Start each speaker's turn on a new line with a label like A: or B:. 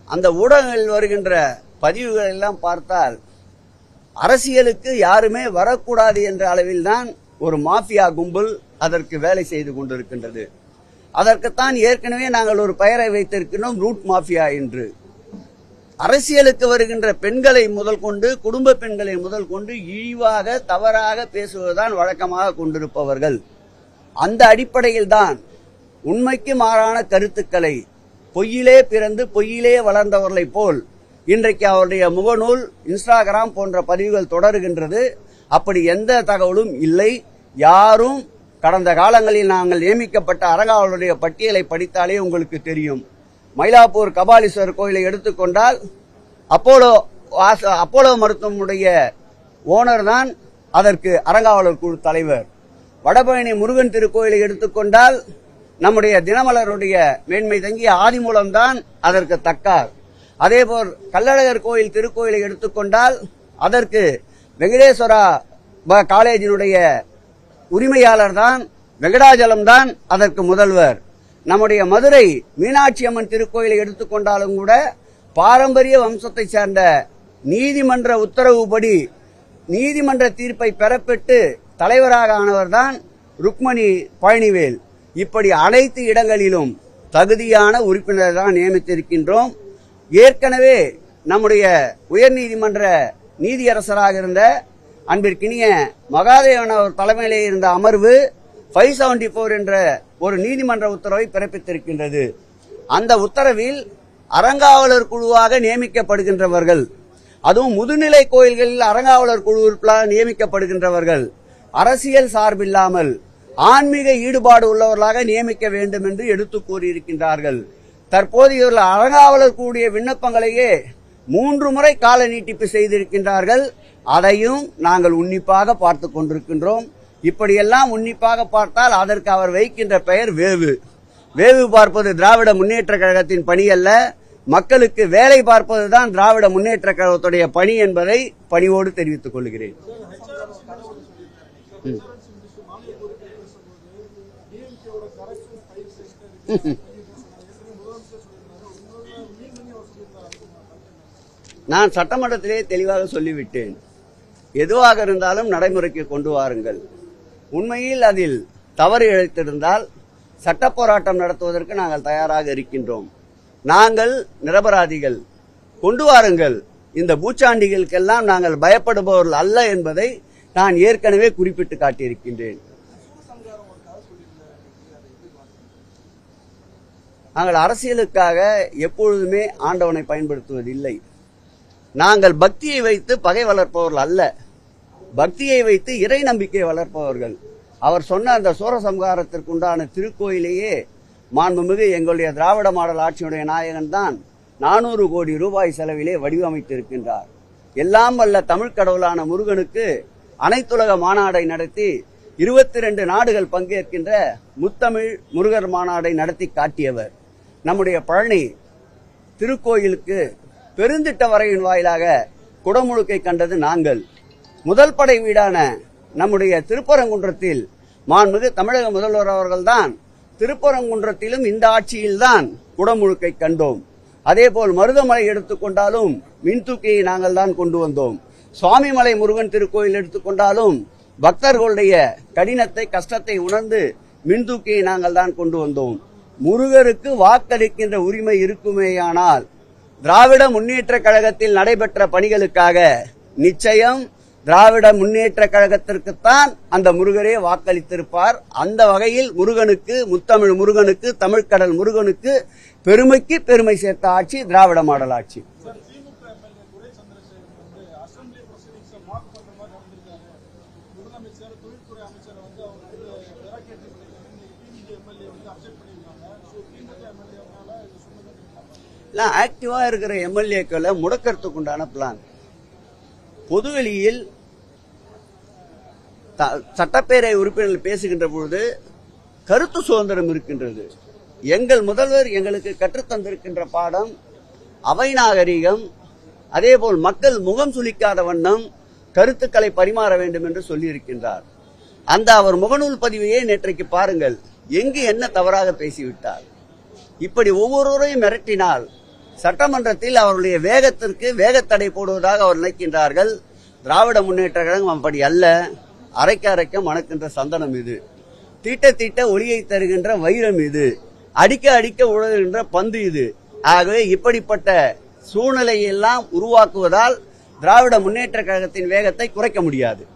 A: அந்த ஊடகங்களில் வருகின்ற பதிவுகள் எல்லாம் பார்த்தால் அரசியலுக்கு யாருமே வரக்கூடாது என்ற அளவில் தான் ஒரு மாஃபியா கும்பல் அதற்கு வேலை செய்து கொண்டிருக்கின்றது. அதற்குத்தான் ஏற்கனவே நாங்கள் ஒரு பெயரை வைத்திருக்கிறோம், ரூட் மாஃபியா என்று. அரசியலுக்கு வருகின்ற பெண்களை முதல் கொண்டு, குடும்ப பெண்களை முதல் கொண்டு இழிவாக தவறாக பேசுவதுதான் வழக்கமாக கொண்டிருப்பவர்கள். அந்த அடிப்படையில் தான் உண்மைக்கு மாறான கருத்துக்களை பொய்யிலே பிறந்து பொய்யிலே வளர்ந்தவர்களைப் போல் இன்றைக்கு அவருடைய முகநூல், இன்ஸ்டாகிராம் போன்ற பதிவுகள் தொடருகின்றது. அப்படி எந்த தகவலும் இல்லை. யாரும் கடந்த காலங்களில் நாங்கள் நியமிக்கப்பட்ட அறங்காவலருடைய பட்டியலை படித்தாலே உங்களுக்கு தெரியும். மயிலாப்பூர் கபாலீஸ்வரர் கோயிலை எடுத்துக்கொண்டால் அப்போலோ மருத்துவமுடைய ஓனர் தான் அதற்கு அறங்காவலர் குழு தலைவர். வடபழனி முருகன் திருக்கோயிலை எடுத்துக்கொண்டால் நம்முடைய தினமலருடைய மேன்மை தங்கிய ஆதிமூலம்தான் அதற்கு தக்கார். அதேபோல் கள்ளழகர் கோயில் திருக்கோயிலை எடுத்துக்கொண்டால் அதற்கு வெங்கடேஸ்வரா காலேஜினுடைய உரிமையாளர் தான், வெங்கடாஜலம் தான் அதற்கு முதல்வர். நம்முடைய மதுரை மீனாட்சி அம்மன் திருக்கோயிலை எடுத்துக்கொண்டாலும் கூட பாரம்பரிய வம்சத்தை சேர்ந்த நீதிமன்ற உத்தரவுப்படி நீதிமன்ற தீர்ப்பை பெறப்பட்டு தலைவராக ஆனவர் தான் ருக்மணி பழனிவேல். இப்படி அனைத்து இடங்களிலும் தகுதியான உறுப்பினர் தான் நியமித்திருக்கின்றோம். ஏற்கனவே நம்முடைய உயர்நீதிமன்ற நீதியரசராக இருந்த அன்பிற்கினிய மகாதேவன் அவர் தலைமையிலே இருந்த அமர்வு 574 என்ற ஒரு நீதிமன்ற உத்தரவை பிறப்பித்திருக்கின்றது. அந்த உத்தரவில் அறங்காவலர் குழுவாக நியமிக்கப்படுகின்றவர்கள், அதுவும் முதுநிலை கோயில்களில் அறங்காவலர் குழுவிற்காக நியமிக்கப்படுகின்றவர்கள் அரசியல் சார்பில்லாமல் ஆன்மீக ஈடுபாடு உள்ளவர்களாக நியமிக்க வேண்டும் என்று எடுத்து கூறியிருக்கின்றார்கள். தற்போது இவர்கள் அறங்காவலர் கூடிய விண்ணப்பங்களையே 3 முறை கால நீட்டிப்பு செய்திருக்கின்றார்கள். அதையும் நாங்கள் உன்னிப்பாக பார்த்து கொண்டிருக்கின்றோம். இப்படியெல்லாம் உன்னிப்பாக பார்த்தால் அதற்கு அவர் வைக்கின்ற பெயர் வேவு. வேவு பார்ப்பது திராவிட முன்னேற்ற கழகத்தின் பணி அல்ல, மக்களுக்கு வேலை பார்ப்பதுதான் திராவிட முன்னேற்ற கழகத்துடைய பணி என்பதை பணிவோடு தெரிவித்துக் கொள்கிறேன். நான் சட்டமன்றத்திலே தெளிவாக சொல்லிவிட்டேன். எதுவாக இருந்தாலும் நடைமுறைக்கு கொண்டு வாருங்கள். உண்மையில் அதில் தவறு இழைத்திருந்தால் சட்ட போராட்டம் நடத்துவதற்கு நாங்கள் தயாராக இருக்கின்றோம். நாங்கள் நிரபராதிகள், கொண்டு வாருங்கள். இந்த பூச்சாண்டிகளுக்கெல்லாம் நாங்கள் பயப்படுபவர்கள் அல்ல என்பதை நான் ஏற்கனவே குறிப்பிட்டு காட்டியிருக்கின்றேன். நாங்கள் அரசியலுக்காக எப்பொழுதுமே ஆண்டவனை பயன்படுத்துவதில்லை. நாங்கள் பக்தியை வைத்து பகை வளர்ப்பவர்கள் அல்ல, பக்தியை வைத்து இறை நம்பிக்கை வளர்ப்பவர்கள். அவர் சொன்ன அந்த சூரசம்ஹாரத்திற்குண்டான திருக்கோயிலேயே மாண்புமிகு எங்களுடைய திராவிட மாடல் ஆட்சியுடைய நாயகன் தான் 400 கோடி ரூபாய் செலவிலே வடிவமைத்திருக்கின்றார். எல்லாம் வல்ல தமிழ் கடவுளான முருகனுக்கு அனைத்துலக மாநாடை நடத்தி 22 நாடுகள் பங்கேற்கின்ற முத்தமிழ் முருகர் மாநாடை நடத்தி காட்டியவர். நம்முடைய பழனி திருக்கோயிலுக்கு பெருந்திட்ட வரையின் வாயிலாக குடமுழுக்கை கண்டது நாங்கள். முதல் படை வீடான நம்முடைய திருப்பரங்குன்றத்தில் மாண்புமிகு தமிழக முதல்வர் அவர்கள்தான் திருப்பரங்குன்றத்திலும் இந்த ஆட்சியில்தான் குடமுழுக்கை கண்டோம். அதேபோல் மருதமலை எடுத்துக்கொண்டாலும் மின்தூக்கியை நாங்கள் தான் கொண்டு வந்தோம். சுவாமிமலை முருகன் திருக்கோயில் எடுத்துக்கொண்டாலும் பக்தர்களுடைய கடினத்தை கஷ்டத்தை உணர்ந்து மின்தூக்கியை நாங்கள் தான் கொண்டு வந்தோம். முருகருக்கு வாக்களிக்கின்ற உரிமை இருக்குமேயானால் திராவிட முன்னேற்ற கழகத்தில் நடைபெற்ற பணிகளுக்காக நிச்சயம் திராவிட முன்னேற்ற கழகத்திற்குத்தான் அந்த முருகரே வாக்களித்திருப்பார். அந்த வகையில் முருகனுக்கு, முத்தமிழ் முருகனுக்கு, தமிழ்கடல் முருகனுக்கு பெருமைக்கு பெருமை சேர்த்த ஆட்சி திராவிட மாடல் ஆட்சி. ஆக்டிவா இருக்கிற எம்எல்ஏக்களை முடக்கிறதுக்கு உண்டான பிளான். பொதுவெளியில் சட்டப்பேரவை உறுப்பினர்கள் பேசுகின்ற பொழுது கருத்து சுதந்திரம் இருக்கின்றது. எங்கள் முதல்வர் எங்களுக்கு கற்றுத்தந்திருக்கின்ற பாடம் அவை நாகரிகம், அதேபோல் மக்கள் முகம் சுளிக்காத வண்ணம் கருத்துக்களை பரிமாற வேண்டும் என்று சொல்லியிருக்கின்றார். அந்த அவர் முகநூல் பதிவையே நேற்றைக்கு பாருங்கள், எங்கு என்ன தவறாக பேசிவிட்டார். இப்படி ஒவ்வொருவரையும் மிரட்டினால் சட்டமன்றத்தில் அவருடைய வேகத்திற்கு வேகத்தடை போடுவதாக அவர் நினைக்கின்றார்கள். திராவிட முன்னேற்ற கழகம் அப்படி அல்ல. அரைக்க அரைக்க மணக்கின்ற சந்தனம் இது, தீட்ட தீட்ட ஒளியை தருகின்ற வைரம் இது, அடிக்க அடிக்க உழல்கின்ற பந்து இது. ஆகவே இப்படிப்பட்ட சூழ்நிலையெல்லாம் உருவாக்குவதால் திராவிட முன்னேற்ற கழகத்தின் வேகத்தை குறைக்க முடியாது.